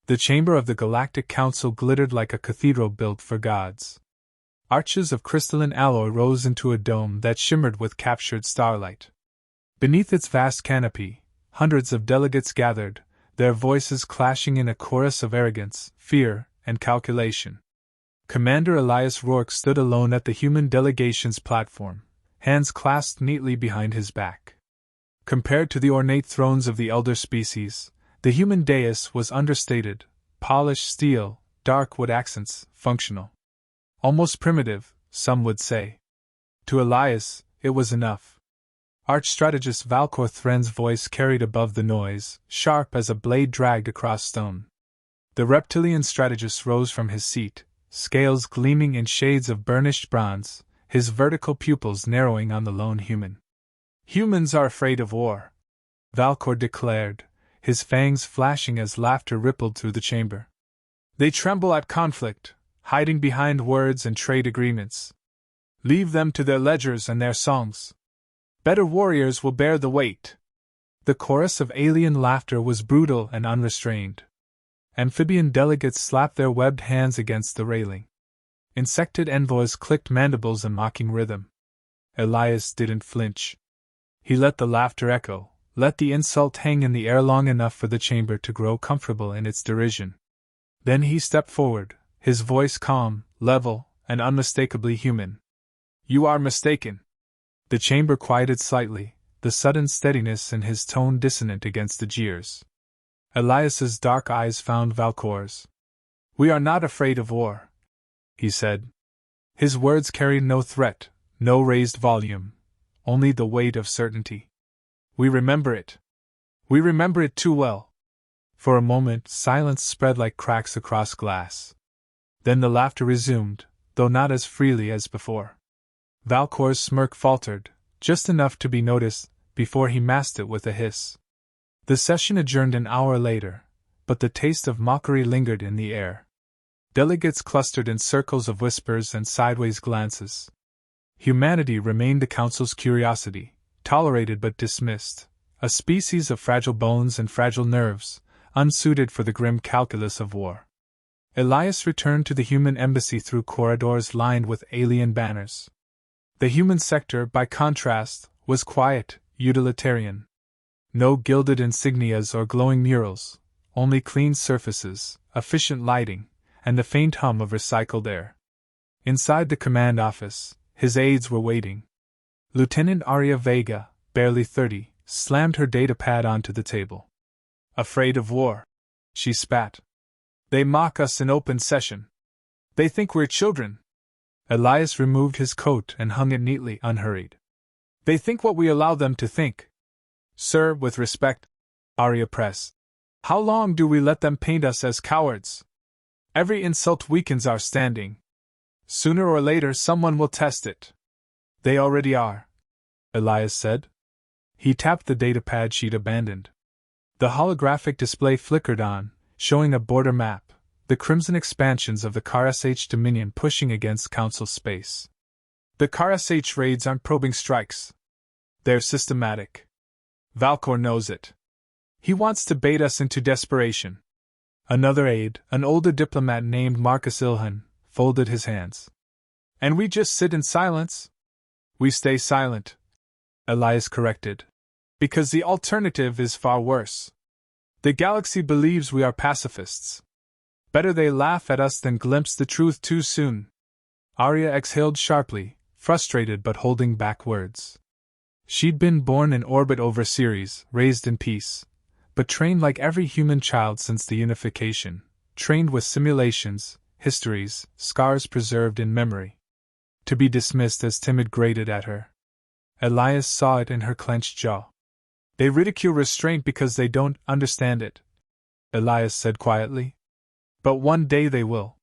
The chamber of the Galactic Council glittered like a cathedral built for gods. Arches of crystalline alloy rose into a dome that shimmered with captured starlight. Beneath its vast canopy, hundreds of delegates gathered, their voices clashing in a chorus of arrogance, fear, and calculation. Commander Elias Rourke stood alone at the human delegation's platform, hands clasped neatly behind his back. Compared to the ornate thrones of the elder species, the human dais was understated, polished steel, dark wood accents, functional. Almost primitive, some would say. To Elias, it was enough. Arch-strategist Valcor Thren's voice carried above the noise, sharp as a blade dragged across stone. The reptilian strategist rose from his seat, scales gleaming in shades of burnished bronze, his vertical pupils narrowing on the lone human. "Humans are afraid of war," Valcor declared, his fangs flashing as laughter rippled through the chamber. "They tremble at conflict, hiding behind words and trade agreements. Leave them to their ledgers and their songs. Better warriors will bear the weight." The chorus of alien laughter was brutal and unrestrained. Amphibian delegates slapped their webbed hands against the railing. Insected envoys clicked mandibles in mocking rhythm. Elias didn't flinch. He let the laughter echo, let the insult hang in the air long enough for the chamber to grow comfortable in its derision. Then he stepped forward, his voice calm, level, and unmistakably human. "You are mistaken." The chamber quieted slightly, the sudden steadiness in his tone dissonant against the jeers. Elias's dark eyes found Valcor's. "We are not afraid of war," he said. His words carried no threat, no raised volume, only the weight of certainty. "We remember it. We remember it too well." For a moment, silence spread like cracks across glass. Then the laughter resumed, though not as freely as before. Valcor's smirk faltered, just enough to be noticed, before he masked it with a hiss. The session adjourned an hour later, but the taste of mockery lingered in the air. Delegates clustered in circles of whispers and sideways glances. Humanity remained the Council's curiosity, tolerated but dismissed, a species of fragile bones and fragile nerves, unsuited for the grim calculus of war. Elias returned to the human embassy through corridors lined with alien banners. The human sector, by contrast, was quiet, utilitarian. No gilded insignias or glowing murals, only clean surfaces, efficient lighting, and the faint hum of recycled air. Inside the command office, his aides were waiting. Lieutenant Aria Vega, barely 30, slammed her datapad onto the table. "Afraid of war," she spat. "They mock us in open session. They think we're children." Elias removed his coat and hung it neatly, unhurried. "They think what we allow them to think." "Sir, with respect," Aria pressed. "How long do we let them paint us as cowards? Every insult weakens our standing. Sooner or later someone will test it." "They already are," Elias said. He tapped the datapad she'd abandoned. The holographic display flickered on, showing a border map, the crimson expansions of the KAR-SH Dominion pushing against Council space. "The KAR-SH raids aren't probing strikes. They're systematic. Valcor knows it. He wants to bait us into desperation." Another aide, an older diplomat named Marcus Ilhan, folded his hands. "And we just sit in silence?" "We stay silent," Elias corrected. "Because the alternative is far worse. The galaxy believes we are pacifists. Better they laugh at us than glimpse the truth too soon." Arya exhaled sharply, frustrated but holding back words. She'd been born in orbit over Ceres, raised in peace, but trained like every human child since the unification, trained with simulations, histories, scars preserved in memory. To be dismissed as timid grated at her. Elias saw it in her clenched jaw. "They ridicule restraint because they don't understand it," Elias said quietly. "But one day they will."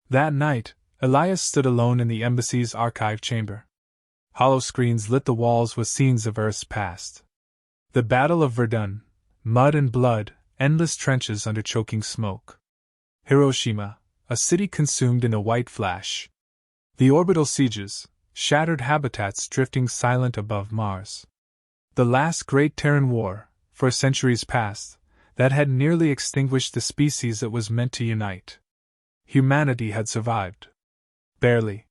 That night, Elias stood alone in the embassy's archive chamber. Hollow screens lit the walls with scenes of Earth's past. The Battle of Verdun, mud and blood, endless trenches under choking smoke. Hiroshima, a city consumed in a white flash. The orbital sieges, shattered habitats drifting silent above Mars. The last great Terran war, for centuries past, that had nearly extinguished the species it was meant to unite. Humanity had survived. Barely.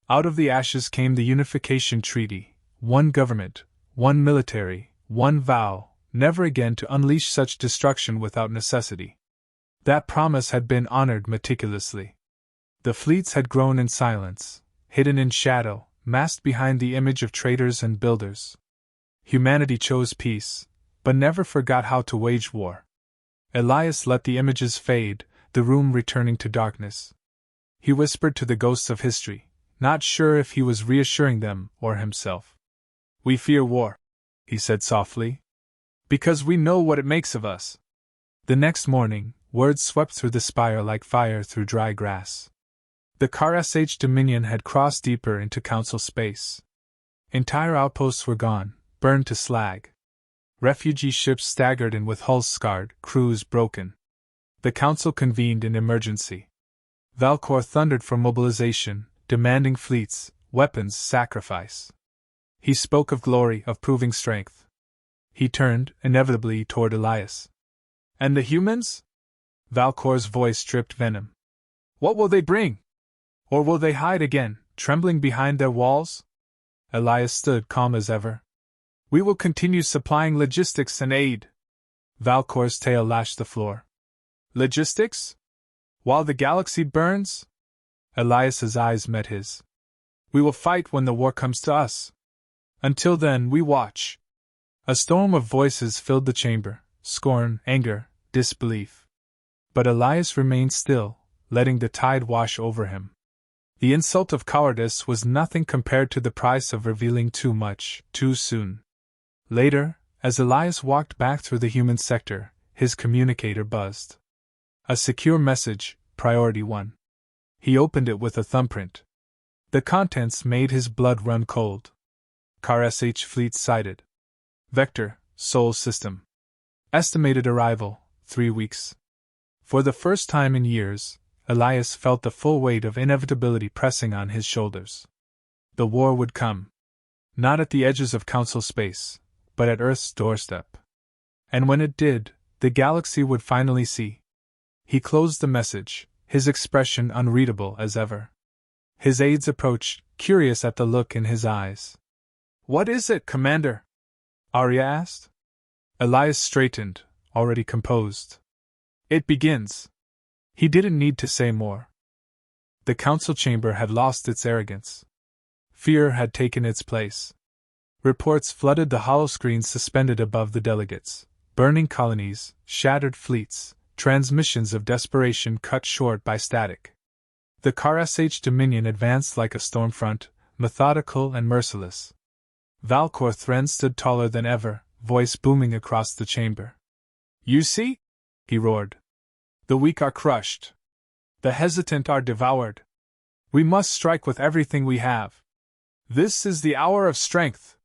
Out of the ashes came the Unification Treaty, one government, one military, one vow, never again to unleash such destruction without necessity. That promise had been honored meticulously. The fleets had grown in silence, hidden in shadow, masked behind the image of traitors and builders. Humanity chose peace, but never forgot how to wage war. Elias let the images fade, the room returning to darkness. He whispered to the ghosts of history, not sure if he was reassuring them or himself. "We fear war," he said softly, "because we know what it makes of us." The next morning, words swept through the spire like fire through dry grass. The Car-SH Dominion had crossed deeper into Council space. Entire outposts were gone, burned to slag. Refugee ships staggered in with hulls scarred, crews broken. The Council convened in emergency. Valcor thundered for mobilization, demanding fleets, weapons, sacrifice. He spoke of glory, of proving strength. He turned, inevitably, toward Elias. "And the humans?" Valcor's voice dripped venom. "What will they bring? Or will they hide again, trembling behind their walls?" Elias stood calm as ever. "We will continue supplying logistics and aid." Valcor's tail lashed the floor. "Logistics? While the galaxy burns?" Elias's eyes met his. "We will fight when the war comes to us. Until then, we watch." A storm of voices filled the chamber, scorn, anger, disbelief. But Elias remained still, letting the tide wash over him. The insult of cowardice was nothing compared to the price of revealing too much, too soon. Later, as Elias walked back through the human sector, his communicator buzzed. A secure message, Priority 1. He opened it with a thumbprint. The contents made his blood run cold. Car-SH fleet sighted. Vector, Sol System. Estimated arrival, 3 weeks. For the first time in years, Elias felt the full weight of inevitability pressing on his shoulders. The war would come. Not at the edges of Council space, but at Earth's doorstep. And when it did, the galaxy would finally see. He closed the message, his expression unreadable as ever. His aides approached, curious at the look in his eyes. "What is it, Commander?" Arya asked. Elias straightened, already composed. "It begins." He didn't need to say more. The council chamber had lost its arrogance. Fear had taken its place. Reports flooded the holoscreens suspended above the delegates. Burning colonies, shattered fleets, transmissions of desperation cut short by static. The Car-SH Dominion advanced like a storm front, methodical and merciless. Valcor Thren stood taller than ever, voice booming across the chamber. "You see?" he roared. "The weak are crushed. The hesitant are devoured. We must strike with everything we have. This is the hour of strength."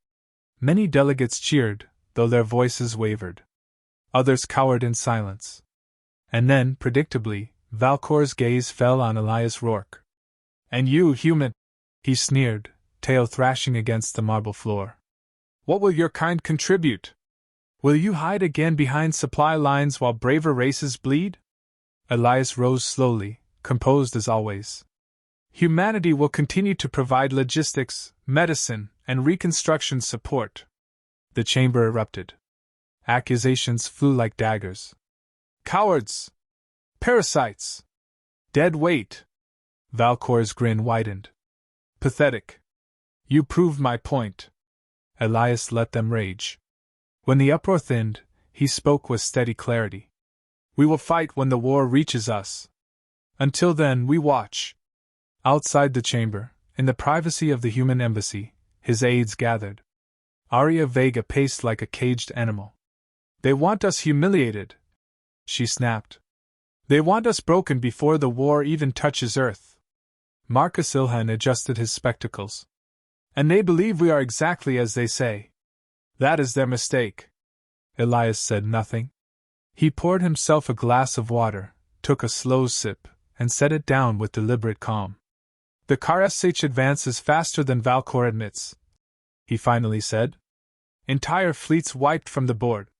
Many delegates cheered, though their voices wavered. Others cowered in silence. And then, predictably, Valcor's gaze fell on Elias Rourke. "And you, human," he sneered, tail thrashing against the marble floor. "What will your kind contribute? Will you hide again behind supply lines while braver races bleed?" Elias rose slowly, composed as always. "Humanity will continue to provide logistics, medicine, and reconstruction support." The chamber erupted. Accusations flew like daggers. "Cowards! Parasites! Dead weight!" Valcor's grin widened. "Pathetic! You proved my point." Elias let them rage. When the uproar thinned, he spoke with steady clarity. "We will fight when the war reaches us. Until then, we watch." Outside the chamber, in the privacy of the human embassy, his aides gathered. Arya Vega paced like a caged animal. "They want us humiliated," she snapped. "They want us broken before the war even touches Earth." Marcus Ilhan adjusted his spectacles. "And they believe we are exactly as they say. That is their mistake." Elias said nothing. He poured himself a glass of water, took a slow sip, and set it down with deliberate calm. "The Car-SH advances faster than Valcor admits," he finally said. "Entire fleets wiped from the board.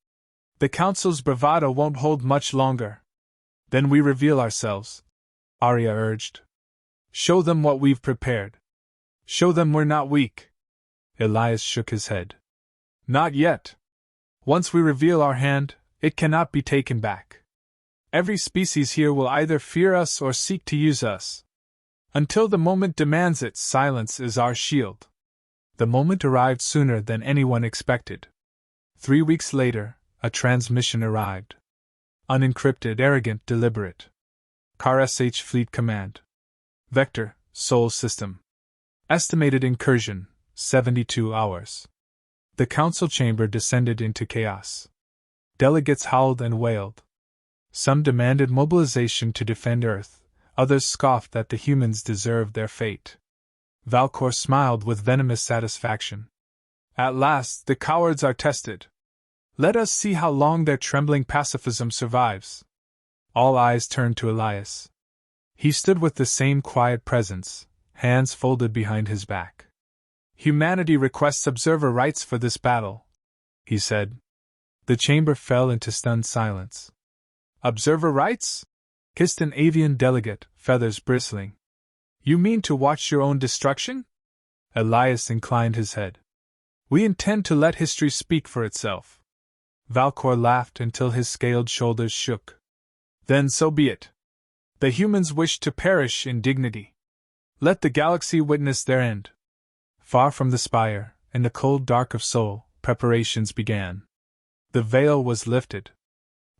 The Council's bravado won't hold much longer. Then we reveal ourselves, Arya urged. Show them what we've prepared. Show them we're not weak. Elias shook his head. Not yet. Once we reveal our hand, it cannot be taken back. Every species here will either fear us or seek to use us. Until the moment demands it, silence is our shield. The moment arrived sooner than anyone expected. 3 weeks later, a transmission arrived. Unencrypted, arrogant, deliberate. HFY Fleet Command. Vector, Sol System. Estimated incursion, 72 hours. The council chamber descended into chaos. Delegates howled and wailed. Some demanded mobilization to defend Earth, others scoffed that the humans deserved their fate. Valcor smiled with venomous satisfaction. At last, the cowards are tested. Let us see how long their trembling pacifism survives. All eyes turned to Elias. He stood with the same quiet presence, hands folded behind his back. Humanity requests observer rights for this battle, he said. The chamber fell into stunned silence. Observer rights? Hissed an avian delegate, feathers bristling. You mean to watch your own destruction? Elias inclined his head. We intend to let history speak for itself. Valcor laughed until his scaled shoulders shook. Then so be it. The humans wish to perish in dignity. Let the galaxy witness their end. Far from the spire, in the cold dark of Sol, preparations began. The veil was lifted.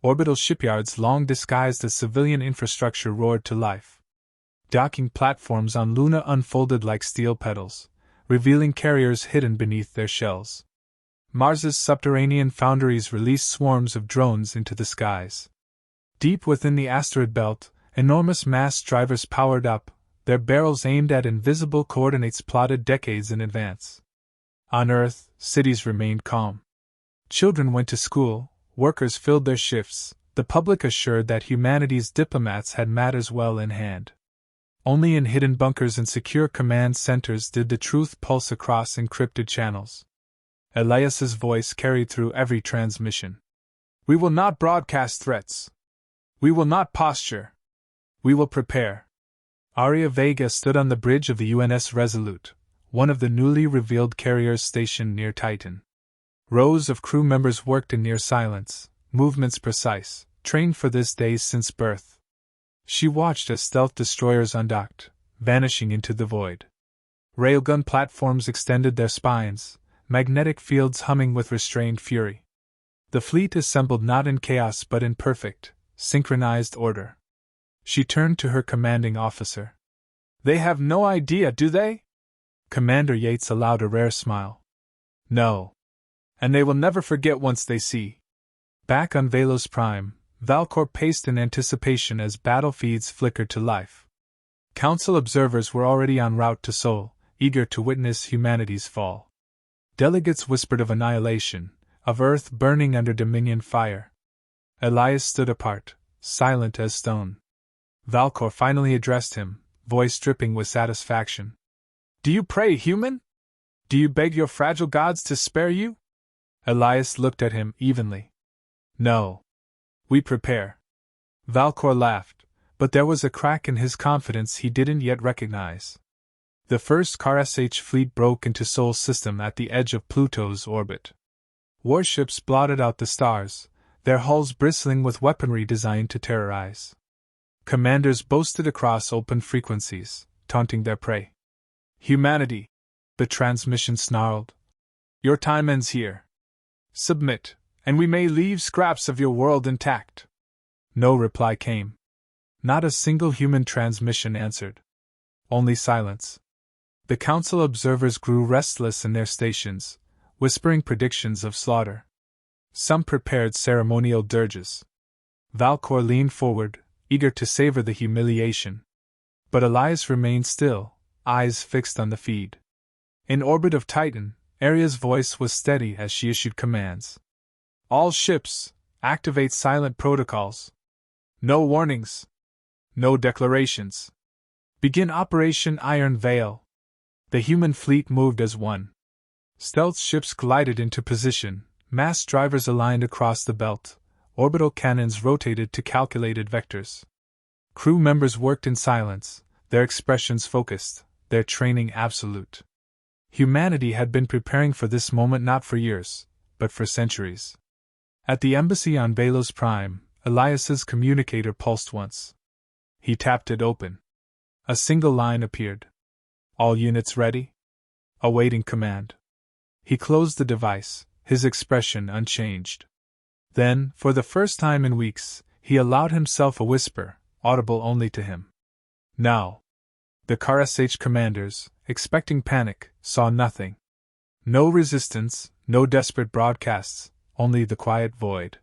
Orbital shipyards long disguised as civilian infrastructure roared to life. Docking platforms on Luna unfolded like steel petals, revealing carriers hidden beneath their shells. Mars's subterranean foundries released swarms of drones into the skies. Deep within the asteroid belt, enormous mass drivers powered up, their barrels aimed at invisible coordinates plotted decades in advance. On Earth, cities remained calm. Children went to school, workers filled their shifts, the public assured that humanity's diplomats had matters well in hand. Only in hidden bunkers and secure command centers did the truth pulse across encrypted channels. Elias's voice carried through every transmission. We will not broadcast threats. We will not posture. We will prepare. Arya Vega stood on the bridge of the UNS Resolute, one of the newly revealed carriers stationed near Titan. Rows of crew members worked in near silence, movements precise, trained for this day since birth. She watched as stealth destroyers undocked, vanishing into the void. Railgun platforms extended their spines, magnetic fields humming with restrained fury. The fleet assembled not in chaos but in perfect, synchronized order. She turned to her commanding officer. They have no idea, do they? Commander Yates allowed a rare smile. No. And they will never forget once they see. Back on Velos Prime, Valcor paced in anticipation as battle feeds flickered to life. Council observers were already en route to Sol, eager to witness humanity's fall. Delegates whispered of annihilation, of Earth burning under Dominion fire. Elias stood apart, silent as stone. Valcor finally addressed him, voice dripping with satisfaction. Do you pray, human? Do you beg your fragile gods to spare you? Elias looked at him evenly. No. We prepare. Valcor laughed, but there was a crack in his confidence he didn't yet recognize. The first HFY fleet broke into Sol system at the edge of Pluto's orbit. Warships blotted out the stars, their hulls bristling with weaponry designed to terrorize. Commanders boasted across open frequencies, taunting their prey. Humanity, the transmission snarled. Your time ends here. Submit, and we may leave scraps of your world intact. No reply came. Not a single human transmission answered. Only silence. The council observers grew restless in their stations, whispering predictions of slaughter. Some prepared ceremonial dirges. Valcor leaned forward, eager to savor the humiliation. But Elias remained still, eyes fixed on the feed. In orbit of Titan, Arya's voice was steady as she issued commands. All ships, activate silent protocols. No warnings. No declarations. Begin Operation Iron Veil. The human fleet moved as one. Stealth ships glided into position, mass drivers aligned across the belt, orbital cannons rotated to calculated vectors. Crew members worked in silence, their expressions focused, their training absolute. Humanity had been preparing for this moment not for years, but for centuries. At the embassy on Velos Prime, Elias's communicator pulsed once. He tapped it open. A single line appeared. All units ready? Awaiting command. He closed the device, his expression unchanged. Then, for the first time in weeks, he allowed himself a whisper, audible only to him. Now. The KRSH commanders, expecting panic, saw nothing. No resistance, no desperate broadcasts, only the quiet void.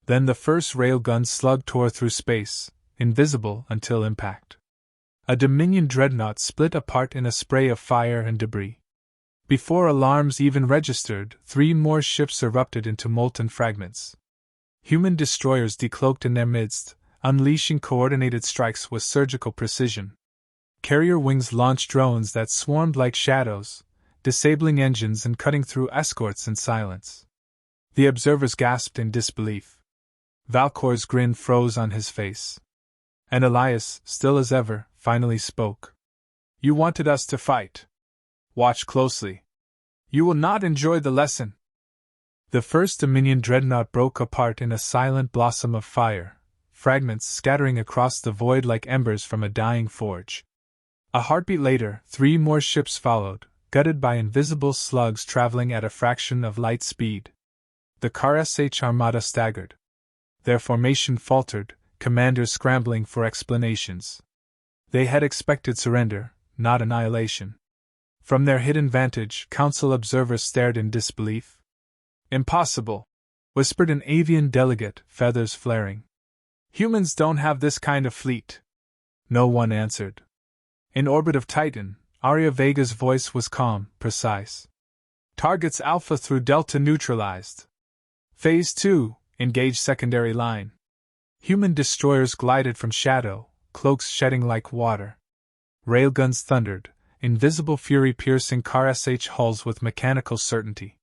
Then the first railgun slug tore through space, invisible until impact. A Dominion dreadnought split apart in a spray of fire and debris. Before alarms even registered, 3 more ships erupted into molten fragments. Human destroyers decloaked in their midst, unleashing coordinated strikes with surgical precision. Carrier wings launched drones that swarmed like shadows, disabling engines and cutting through escorts in silence. The observers gasped in disbelief. Valkor's grin froze on his face. And Elias, still as ever, finally spoke. You wanted us to fight. Watch closely. You will not enjoy the lesson. The first Dominion dreadnought broke apart in a silent blossom of fire, fragments scattering across the void like embers from a dying forge. A heartbeat later, 3 more ships followed, gutted by invisible slugs traveling at a fraction of light speed. The KRSH armada staggered. Their formation faltered, commanders scrambling for explanations. They had expected surrender, not annihilation. From their hidden vantage, Council observers stared in disbelief. Impossible, whispered an avian delegate, feathers flaring. Humans don't have this kind of fleet. No one answered. In orbit of Titan, Arya Vega's voice was calm, precise. Targets Alpha through Delta neutralized. Phase 2, engage secondary line. Human destroyers glided from shadow, cloaks shedding like water. Railguns thundered, invisible fury piercing KRSH hulls with mechanical certainty.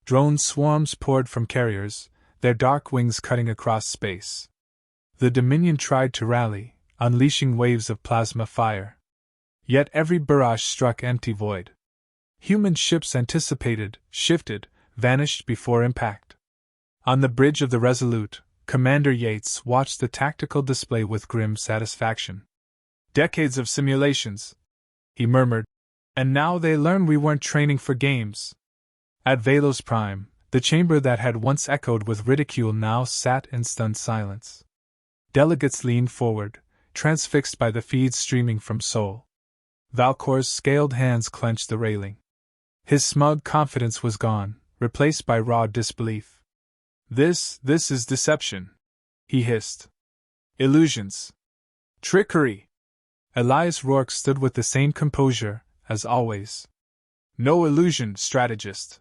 Drone swarms poured from carriers, their dark wings cutting across space. The Dominion tried to rally, unleashing waves of plasma fire. Yet every barrage struck empty void. Human ships anticipated, shifted, vanished before impact. On the bridge of the Resolute, Commander Yates watched the tactical display with grim satisfaction. Decades of simulations, he murmured, and now they learn we weren't training for games. At Velos Prime, the chamber that had once echoed with ridicule now sat in stunned silence. Delegates leaned forward, transfixed by the feeds streaming from Seoul. Valkor's scaled hands clenched the railing. His smug confidence was gone, replaced by raw disbelief. This is deception, he hissed. Illusions. Trickery. Elias Rourke stood with the same composure, as always. No illusion, strategist.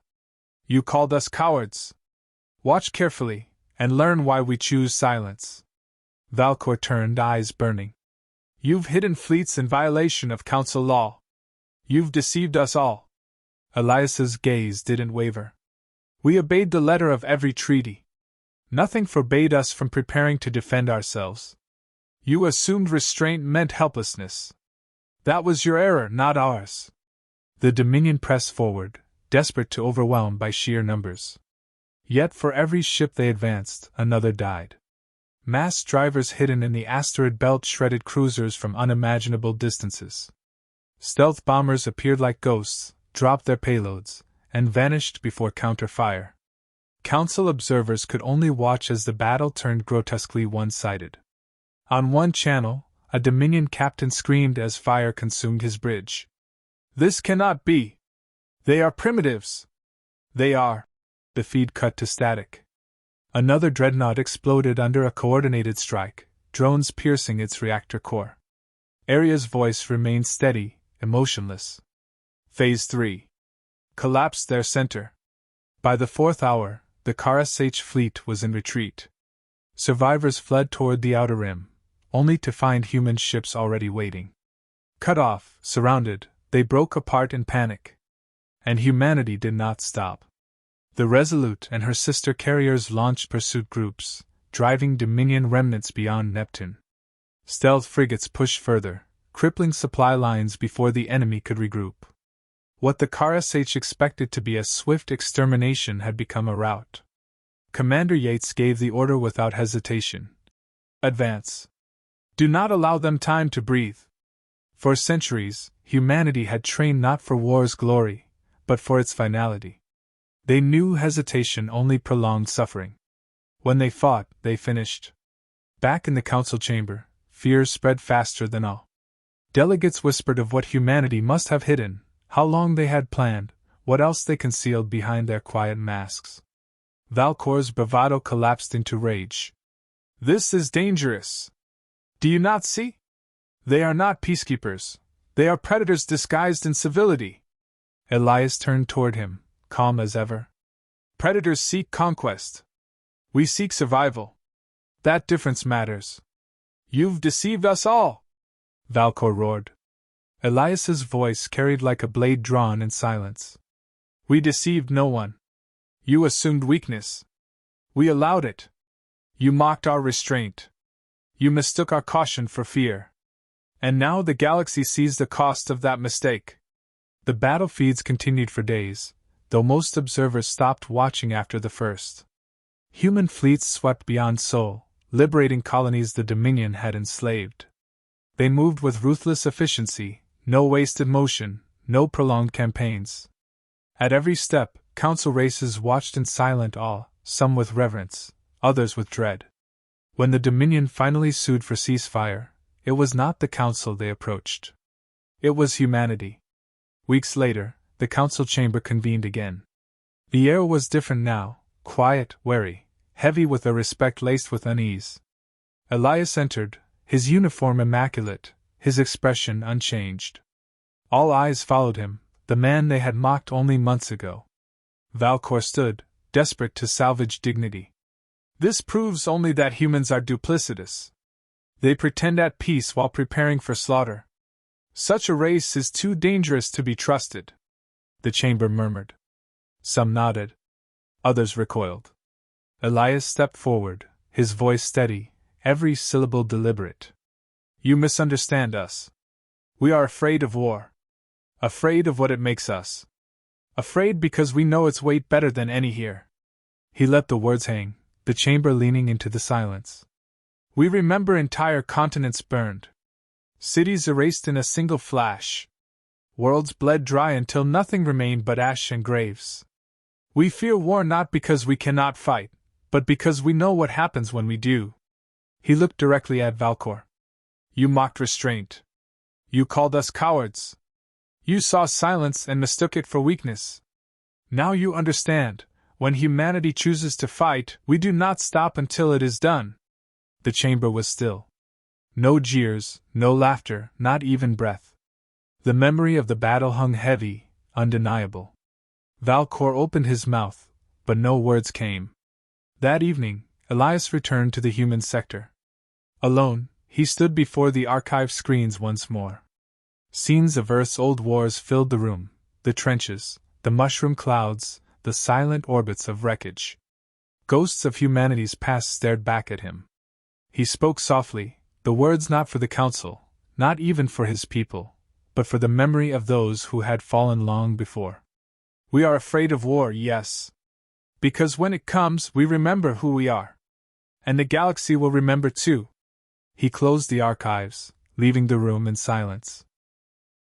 You called us cowards. Watch carefully, and learn why we choose silence. Valkor turned, eyes burning. You've hidden fleets in violation of Council law. You've deceived us all. Elias's gaze didn't waver. We obeyed the letter of every treaty. Nothing forbade us from preparing to defend ourselves. You assumed restraint meant helplessness. That was your error, not ours. The Dominion pressed forward, desperate to overwhelm by sheer numbers. Yet for every ship they advanced, another died. Mass drivers hidden in the asteroid belt shredded cruisers from unimaginable distances. Stealth bombers appeared like ghosts, dropped their payloads, and vanished before counter-fire. Council observers could only watch as the battle turned grotesquely one-sided. On one channel, a Dominion captain screamed as fire consumed his bridge. This cannot be! They are primitives! They are! The feed cut to static. Another dreadnought exploded under a coordinated strike, drones piercing its reactor core. Arya's voice remained steady, emotionless. Phase 3. Collapsed their center. By the 4th hour, the KRSH fleet was in retreat. Survivors fled toward the outer rim, only to find human ships already waiting. Cut off, surrounded, they broke apart in panic. And humanity did not stop. The Resolute and her sister carriers launched pursuit groups, driving Dominion remnants beyond Neptune. Stealth frigates pushed further, crippling supply lines before the enemy could regroup. What the KRSH expected to be a swift extermination had become a rout. Commander Yates gave the order without hesitation. Advance. Do not allow them time to breathe. For centuries, humanity had trained not for war's glory, but for its finality. They knew hesitation only prolonged suffering. When they fought, they finished. Back in the council chamber, fears spread faster than all. Delegates whispered of what humanity must have hidden, how long they had planned, what else they concealed behind their quiet masks. Valkor's bravado collapsed into rage. This is dangerous. Do you not see? They are not peacekeepers. They are predators disguised in civility. Elias turned toward him, calm as ever. Predators seek conquest. We seek survival. That difference matters. You've deceived us all, Valkor roared. Elias's voice carried like a blade drawn in silence. We deceived no one. You assumed weakness. We allowed it. You mocked our restraint. You mistook our caution for fear. And now the galaxy sees the cost of that mistake. The battlefields continued for days, though most observers stopped watching after the first. Human fleets swept beyond Sol, liberating colonies the Dominion had enslaved. They moved with ruthless efficiency, no wasted motion, no prolonged campaigns. At every step, council races watched in silent awe, some with reverence, others with dread. When the Dominion finally sued for ceasefire, it was not the council they approached. It was humanity. Weeks later, the council chamber convened again. The air was different now, quiet, wary, heavy with a respect laced with unease. Elias entered, his uniform immaculate, his expression unchanged. All eyes followed him, the man they had mocked only months ago. Valkor stood, desperate to salvage dignity. This proves only that humans are duplicitous. They pretend at peace while preparing for slaughter. Such a race is too dangerous to be trusted, the chamber murmured. Some nodded. Others recoiled. Elias stepped forward, his voice steady, every syllable deliberate. You misunderstand us. We are afraid of war. Afraid of what it makes us. Afraid because we know its weight better than any here. He let the words hang, the chamber leaning into the silence. We remember entire continents burned. Cities erased in a single flash. Worlds bled dry until nothing remained but ash and graves. We fear war not because we cannot fight, but because we know what happens when we do. He looked directly at Valkor. You mocked restraint. You called us cowards. You saw silence and mistook it for weakness. Now you understand, when humanity chooses to fight, we do not stop until it is done. The chamber was still. No jeers, no laughter, not even breath. The memory of the battle hung heavy, undeniable. Valkor opened his mouth, but no words came. That evening, Elias returned to the human sector. Alone, he stood before the archive screens once more. Scenes of Earth's old wars filled the room, the trenches, the mushroom clouds, the silent orbits of wreckage. Ghosts of humanity's past stared back at him. He spoke softly, the words not for the council, not even for his people, but for the memory of those who had fallen long before. We are afraid of war, yes. Because when it comes, we remember who we are. And the galaxy will remember too. He closed the archives, leaving the room in silence.